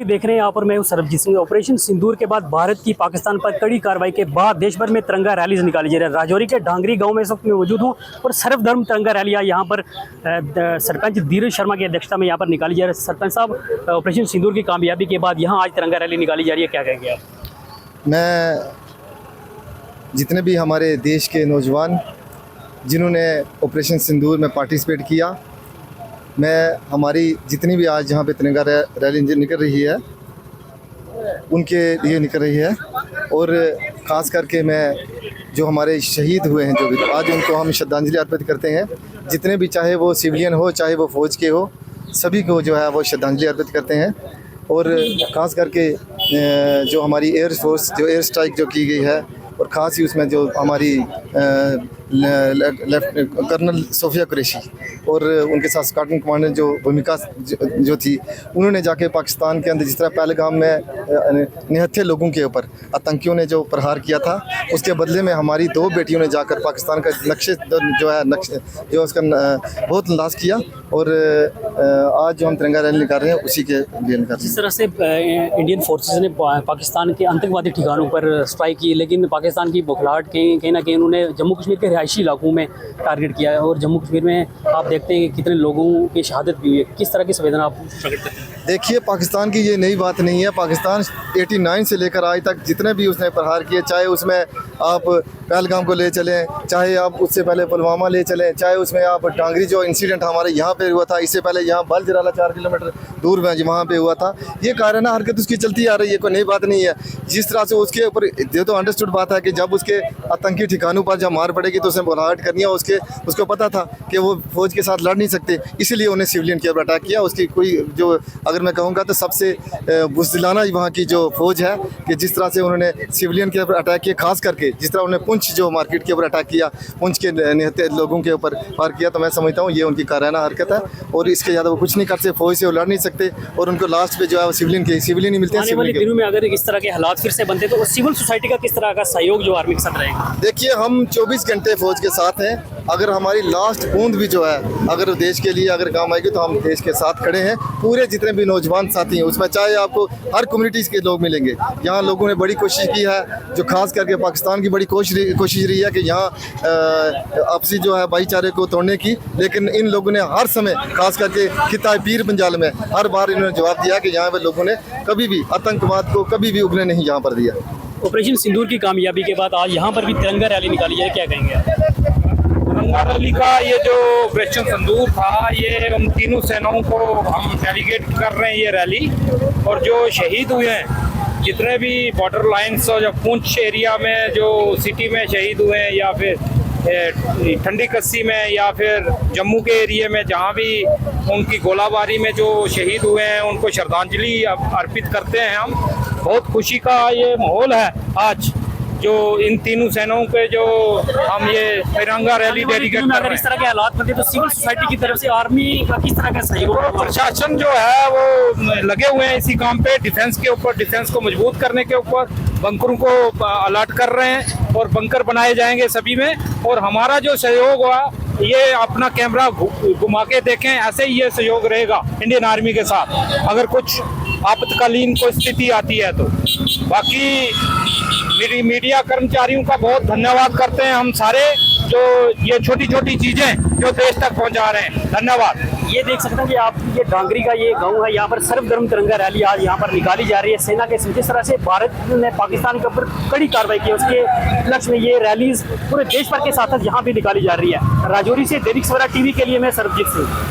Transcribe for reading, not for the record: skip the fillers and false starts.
देख रहे हैं यहाँ पर मैं हूँ सरबजीत सिंह। ऑपरेशन सिंदूर के बाद भारत की पाकिस्तान पर कड़ी कार्रवाई के बाद देश भर में तिरंगा रैली निकाली जा रही है। राजौरी के ढांगरी गांव में इस वक्त मैं मौजूद हूँ और सर्वधर्म तिरंगा रैली यहाँ पर सरपंच धीरज शर्मा की अध्यक्षता में यहाँ पर निकाली जा रही है। सरपंच साहब, ऑपरेशन सिंदूर की कामयाबी के बाद यहाँ आज तिरंगा रैली निकाली जा रही है, क्या कहेंगे आप? मैं जितने भी हमारे देश के नौजवान जिन्होंने ऑपरेशन सिंदूर में पार्टिसिपेट किया, मैं हमारी जितनी भी आज जहाँ पे तिरंगा रैली निकल रही है उनके लिए निकल रही है। और ख़ास करके मैं जो हमारे शहीद हुए हैं, जो भी आज उनको हम श्रद्धांजलि अर्पित करते हैं। जितने भी, चाहे वो सिविलियन हो चाहे वो फ़ौज के हो, सभी को जो है वो श्रद्धांजलि अर्पित करते हैं। और ख़ास करके जो हमारी एयर फोर्स जो एयर स्ट्राइक जो की गई है, और ख़ास ही उसमें जो हमारी कर्नल सोफिया कुरैशी और उनके साथ स्क्वाड्रन कमांडर जो भूमिका जो थी, उन्होंने जाके पाकिस्तान के अंदर जिस तरह पहलगाम में निहत्थे लोगों के ऊपर आतंकियों ने जो प्रहार किया था, उसके बदले में हमारी दो बेटियों ने जाकर पाकिस्तान का नक्शे जो उसका बहुत नाश किया। और आज जो हम तिरंगा रैली निकाल रहे हैं उसी के लिए निकाल रहे हैं। जिस तरह से इंडियन फोर्सेस ने पाकिस्तान के आतंकवादी ठिकानों पर स्ट्राइक की, लेकिन पाकिस्तान की बौखलाहट कहीं ना कहीं उन्होंने जम्मू कश्मीर के रिहायशी इलाकों में टारगेट किया है और जम्मू कश्मीर में आप देखते हैं कि कितने लोगों की शहादत भी हुई है। किस तरह की संवेदना आप प्रकट करते हैं? देखिए, पाकिस्तान की ये नई बात नहीं है। पाकिस्तान 89 से लेकर आज तक जितने भी उसने प्रहार किए, चाहे उसमें आप पहलगाम को ले चलें, चाहे आप उससे पहले पुलवामा ले चलें, चाहे उसमें आप टांगरी जो इंसिडेंट हमारे यहाँ पे हुआ था, इससे पहले यहाँ बलजराला 4 किलोमीटर दूर में वहाँ पे हुआ था, ये कायराना हरकत उसकी चलती आ रही है, कोई नई बात नहीं है। जिस तरह से उसके ऊपर ये तो अंडरस्टूड बात है कि जब उसके आतंकी ठिकानों पर जब मार पड़ेगी तो उसने बुराहट करनी है। उसको पता था कि वो फौज के साथ लड़ नहीं सकते, इसीलिए उन्हें सिविलियन के ऊपर अटैक किया। उसकी कोई जो, अगर मैं कहूँगा तो सबसे बुज़दिलाना वहाँ की जो फौज है कि जिस तरह से उन्होंने सिविलियन के ऊपर अटैक किया, खास करके जिस तरह उन्होंने पुंछ जो मार्केट के ऊपर अटैक किया, पुंछ के निहत्थे लोगों के ऊपर वार किया, तो मैं समझता हूँ ये उनकी कायराना हरकत है और इसके ज़्यादा वो कुछ नहीं कर सकते। फौज से वो लड़ नहीं सकते और उनको लास्ट पे जो है वो सिविलियन ही मिलते हैं। आने वाले दिनों में अगर इस तरह के हालात फिर से बनते तो सिविल सोसाइटी का किस तरह का सहयोग जो आर्मी के साथ रहेगा? देखिए, हम 24 घंटे फौज के साथ हैं। अगर हमारी लास्ट बूंद भी जो है अगर देश के लिए अगर काम आएगी तो हम देश के साथ खड़े हैं। पूरे जितने भी नौजवान साथी हैं उसमें चाहे आपको हर कम्युनिटीज़ के लोग मिलेंगे। यहाँ लोगों ने बड़ी कोशिश की है, जो खास करके पाकिस्तान की बड़ी कोशिश रही है कि यहाँ आपसी जो है भाईचारे को तोड़ने की, लेकिन इन लोगों ने हर समय, खास करके खिताब पीर पंजाल में हर बार इन्होंने जवाब दिया कि यहाँ पे लोगों ने कभी भी आतंकवाद को कभी भी उगने नहीं यहाँ पर दिया। ऑपरेशन सिंदूर की कामयाबी के बाद आज यहाँ पर भी तिरंगा रैली निकाली जाए, क्या कहेंगे आप? तिरंगा रैली का ये जो ऑपरेशन सिंदूर था, ये उन तीनों सेनाओं को हम डेलीगेट कर रहे हैं ये रैली। और जो शहीद हुए हैं, जितने भी बॉर्डर लाइन्स और जो पुंछ एरिया में जो सिटी में शहीद हुए हैं, या फिर ठंडी कस्सी में, या फिर जम्मू के एरिया में जहाँ भी उनकी गोलाबारी में जो शहीद हुए हैं, उनको श्रद्धांजलि अर्पित करते हैं हम। बहुत खुशी का ये माहौल है आज, जो इन तीनों सेनाओं पे जो हम ये तिरंगा रैली डेलीगेट कर रहे हैं। इस तरह के हालात बनते तो सिविल सोसाइटी की तरफ से आर्मी का किस तरह का सहयोग? प्रशासन जो है वो लगे हुए हैं इसी काम पे, डिफेंस के ऊपर, डिफेंस को मजबूत करने के ऊपर, बंकरों को अलर्ट कर रहे हैं और बंकर बनाए जाएंगे सभी में। और हमारा जो सहयोग हुआ, ये अपना कैमरा घुमा के देखें, ऐसे ही ये सहयोग रहेगा इंडियन आर्मी के साथ अगर कुछ आपातकालीन कोई स्थिति आती है तो। बाकी मेरी मीडिया कर्मचारियों का बहुत धन्यवाद करते हैं हम सारे, जो ये छोटी छोटी चीजें जो देश तक पहुंचा रहे हैं। धन्यवाद। ये देख सकते हैं कि आप ये ढांगरी का ये गांव है, यहाँ पर सर्वधर्म तिरंगा रैली आज यहाँ पर निकाली जा रही है सेना के। जिस तरह से भारत ने पाकिस्तान के ऊपर कड़ी कार्रवाई की, उसके लक्ष्य में ये रैलीज पूरे देश भर के साथ यहाँ भी निकाली जा रही है। राजौरी से दैनिक सवेरा टीवी के लिए मैं सरबजीत सिंह।